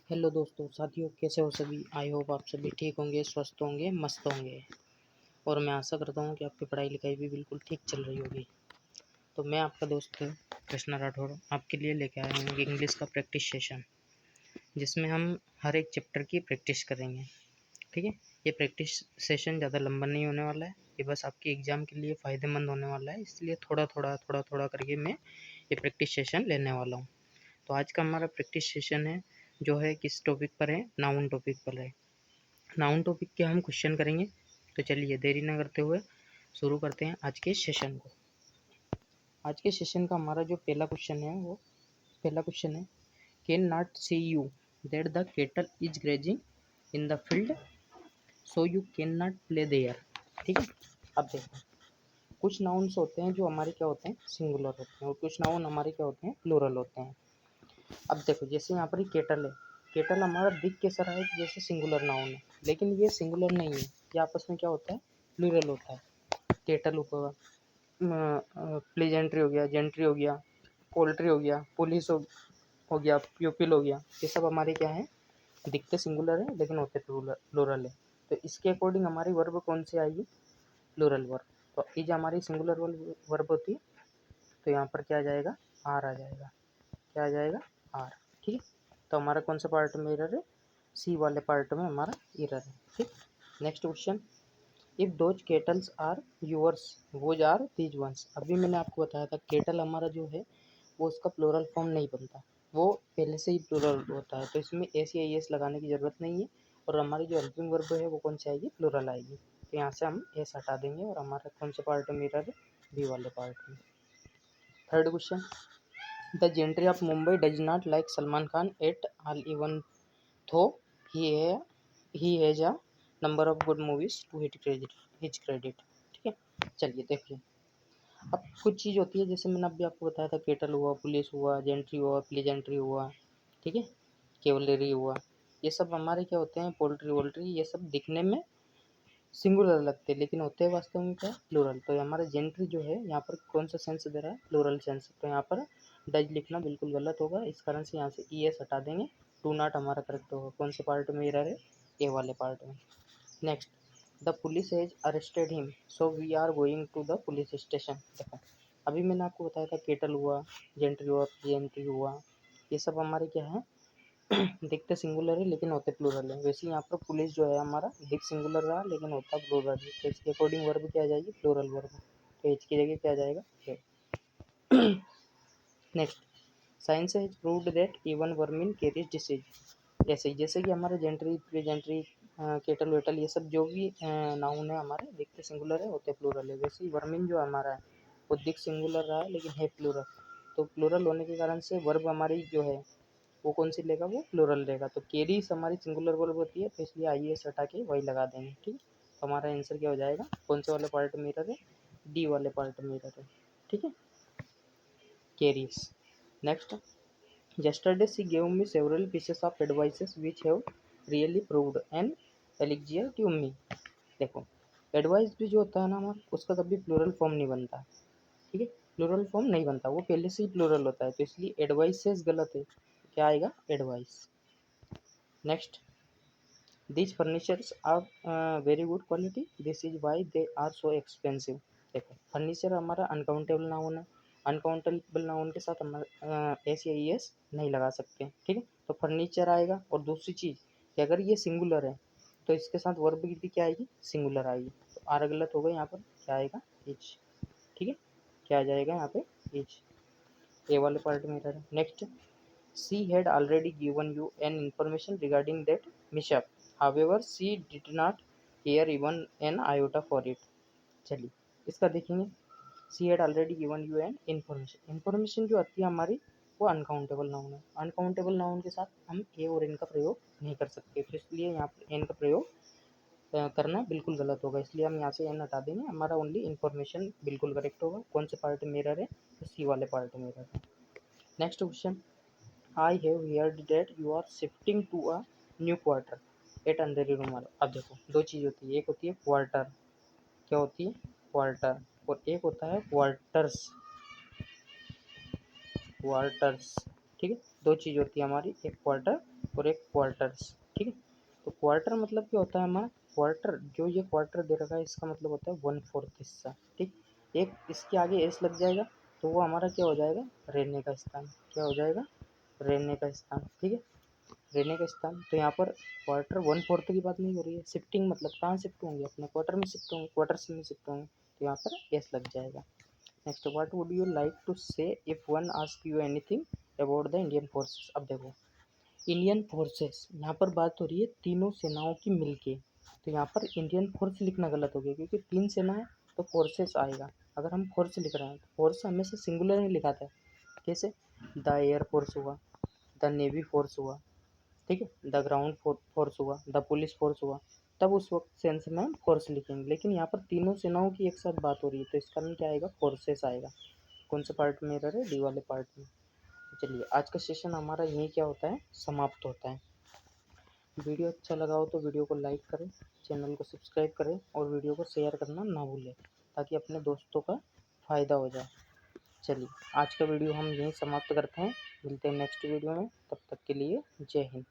Hello दोस्तों, साथियों, कैसे हो सभी। आई होप आप सभी ठीक होंगे, स्वस्थ होंगे, मस्त होंगे। और मैं आशा करता हूँ कि आपकी पढ़ाई लिखाई भी बिल्कुल ठीक चल रही होगी। तो मैं आपका दोस्त कृष्णा राठौड़ आपके लिए लेके आया हूँ इंग्लिश का प्रैक्टिस सेशन, जिसमें हम हर एक चैप्टर की प्रैक्टिस करेंगे। ठीक है। ये प्रैक्टिस सेशन ज़्यादा लंबा नहीं होने वाला है, ये बस आपके एग्ज़ाम के लिए फ़ायदेमंद होने वाला है, इसलिए थोड़ा थोड़ा करके मैं ये प्रैक्टिस सेशन लेने वाला हूँ। तो आज का हमारा प्रैक्टिस सेशन है जो है किस टॉपिक पर है, नाउन टॉपिक पर है। नाउन टॉपिक के हम क्वेश्चन करेंगे। तो चलिए देरी ना करते हुए शुरू करते हैं आज के सेशन को। आज के सेशन का हमारा जो पहला क्वेश्चन है, can not see you that the cattle is grazing in the field so you can not play there. ठीक है। अब देखो, कुछ नाउन्स होते हैं जो हमारे क्या होते हैं, सिंगुलर होते हैं, और कुछ नाउन हमारे क्या होते हैं, प्लूरल होते हैं। अब देखो, जैसे यहाँ पर केटल है, केटल हमारा दिख कैसा रहा है कि जैसे सिंगुलर नाउन है, लेकिन ये सिंगुलर नहीं है, ये आपस में क्या होता है, प्लूरल होता है। केटल हुआ, प्लेजेंट्री हो गया, जेंट्री हो गया, पोल्ट्री हो गया, पुलिस हो गया, प्यूपिल हो गया, ये सब हमारे क्या है, दिखते सिंगुलर है लेकिन होते प्लूरल है। तो इसके अकॉर्डिंग हमारी वर्ब कौन सी आएगी, प्लूरल वर्ब। तो इज हमारी सिंगुलर वर्ब होती है, तो यहाँ पर क्या आ जाएगा, आर आ जाएगा। क्या आ जाएगा, आर। ठीक है। तो हमारा कौन सा पार्ट में एरर है, सी वाले पार्ट में हमारा एरर है। ठीक। Next question, if those cattles are yours was or these ones. अभी मैंने आपको बताया था केटल हमारा जो है वो उसका प्लूरल फॉर्म नहीं बनता, वो पहले से ही प्लूरल होता है, तो इसमें एस या एस लगाने की ज़रूरत नहीं है। और हमारी जो हेल्पिंग वर्ब है वो कौन सी आएगी, प्लूरल आएगी। तो यहाँ से हम एस हटा देंगे और हमारा कौन से पार्ट में एरर है, बी वाले पार्ट में। Third question, the gentry of Mumbai does not like Salman Khan at all even though he has a number of good movies to his credit. ठीक है। चलिए देखिए, अब कुछ चीज़ होती है, जैसे मैंने अभी आपको बताया था, केटल हुआ, पुलिस हुआ, जेंट्री हुआ, प्लीजेंट्री हुआ, ठीक है, केवलरी हुआ, ये सब हमारे क्या होते हैं, पोल्ट्री वोल्ट्री, ये सब दिखने में सिंगुलर लगते हैं लेकिन होते हैं वास्तव में क्या, प्लूरल। तो हमारा जेंट्री जो है यहाँ पर कौन सा सेंस दे रहा है, प्लूरल सेंस। तो यहाँ पर डज लिखना बिल्कुल गलत होगा, इस कारण से यहाँ से ई एस हटा देंगे। टू नॉट हमारा करेक्ट होगा। कौन से पार्ट में एरर है, ए वाले पार्ट में। Next, the police has arrested him so we are going to the police station. देखो, अभी मैंने आपको बताया था केटल हुआ, जेंट्री हुआ, जेंट्री हुआ, ये सब हमारे क्या है, दिखते सिंगुलर है लेकिन होते प्लूरल है। वैसे यहाँ पर पुलिस जो है हमारा दिख सिंगुलर रहा लेकिन होता प्लूरल है, तो इसके अकॉर्डिंग वर्ब क्या आ जाएगी, प्लूरल वर्ब। तो एच की जगह क्या आ जाएगा, है। Next, science has proved that even vermin carries disease. जैसे कि हमारे जेंट्री, प्रीजेंट्री, केटल वेटल, ये सब जो भी नाउन है हमारे दिखते सिंगुलर है होते प्लूरल है। वैसे ही वर्मिन जो हमारा है वो दिख सिंगुलर रहा है लेकिन है प्लूरल। तो प्लूरल होने के कारण से वर्ब हमारी जो है वो कौन सी लेगा, वो प्लूरल लेगा। तो केरीज हमारी सिंगुलर वर्ब होती है, तो इसलिए आई एस हटा के वही लगा देंगे। ठीक है। तो हमारा आंसर क्या हो जाएगा, कौन से वाले पार्ट में एरर है, डी वाले पार्ट में एरर है। ठीक है, caries. Next, yesterday she gave me several pieces of advices which have really proved an elixir to me। देखो, एडवाइस भी जो होता है ना हमारा, उसका कभी प्लूरल फॉर्म नहीं बनता। ठीक है, प्लूरल फॉर्म नहीं बनता, वो पहले से ही प्लूरल होता है, तो इसलिए एडवाइसेस गलत है। क्या आएगा, advice. Next, these furnitures are very good quality, this is why they are so expensive। देखो, फर्नीचर हमारा अनकाउंटेबल नाउन है, अनकाउंटेबल नाउन के साथ हमारा एस या ई एस नहीं लगा सकते। ठीक है, तो फर्नीचर आएगा। और दूसरी चीज़ कि अगर ये सिंगुलर है तो इसके साथ वर्ब भी क्या आएगी, सिंगुलर आएगी। तो आर गलत होगा, यहाँ पर क्या आएगा, इज। ठीक है, क्या आ जाएगा यहाँ पे, इज। ए वाले पार्ट में रहा। Next, she had already given you an information regarding that mishap, however she did not care even an iota for it। चलिए इसका देखेंगे, she had already given you an information। information जो आती है हमारी वो अनकाउंटेबल नाउन है, uncountable noun के साथ हम ए और एन का प्रयोग नहीं कर सकते, तो इसलिए यहाँ पर एन का प्रयोग करना बिल्कुल गलत होगा, इसलिए हम यहाँ से एन हटा देंगे। हमारा ओनली इन्फॉर्मेशन बिल्कुल करेक्ट होगा। कौन से पार्ट में एरर है, तो सी वाले पार्ट में एरर है। Next question, I have heard that you are shifting to a new quarter at अंधेरी रूमाल। अब देखो, दो चीज़ होती है, एक होती है क्वार्टर, क्या होती है, क्वार्टर, और एक होता है क्वार्टर्स, क्वार्टर्स। ठीक है, दो चीज़ होती है हमारी, एक क्वार्टर और एक क्वार्टर्स। ठीक है, तो क्वार्टर मतलब क्या होता है हमारा, क्वार्टर जो ये क्वार्टर दे रखा है इसका मतलब होता है 1/4 हिस्सा। ठीक, एक इसके आगे एस लग जाएगा तो वो हमारा क्या हो जाएगा, रहने का स्थान। क्या हो जाएगा, रहने का स्थान। ठीक है, रहने का स्थान। तो यहाँ पर क्वार्टर 1/4 की बात नहीं हो रही है, शिफ्टिंग मतलब कहाँ शिफ्ट होंगे, अपने क्वार्टर में शिफ्ट होंगे, क्वार्टर्स में शिफ्ट होंगे, तो यहाँ पर एस लग जाएगा। Next, what would you like to say if one ask you anything about the Indian forces. अब देखो, इंडियन फोर्सेस यहाँ पर बात हो रही है तीनों सेनाओं की मिलके, तो यहाँ पर इंडियन फोर्स लिखना गलत हो गया क्योंकि 3 सेना है तो फोर्सेस आएगा। अगर हम फोर्स लिख रहे हैं तो फोर्स हमेशा सिंगुलर में लिखा था। कैसे, द एयर फोर्स हुआ, द नेवी फोर्स हुआ, ठीक है, द ग्राउंड फोर्स हुआ, द पुलिस फोर्स हुआ, तब उस वक्त सेंस में हम फोर्स लिखेंगे। लेकिन यहाँ पर तीनों सेनाओं की एक साथ बात हो रही है तो इसका नाम क्या आएगा, फोर्सेस आएगा। कौन से पार्ट में एरर है, डी वाले पार्ट में। तो चलिए आज का सेशन हमारा यही क्या होता है, समाप्त होता है। वीडियो अच्छा लगा हो तो वीडियो को लाइक करें, चैनल को सब्सक्राइब करें और वीडियो को शेयर करना ना भूलें ताकि अपने दोस्तों का फ़ायदा हो जाए। चलिए आज का वीडियो हम यहीं समाप्त करते हैं, मिलते हैं नेक्स्ट वीडियो में, तब तक के लिए जय हिंद।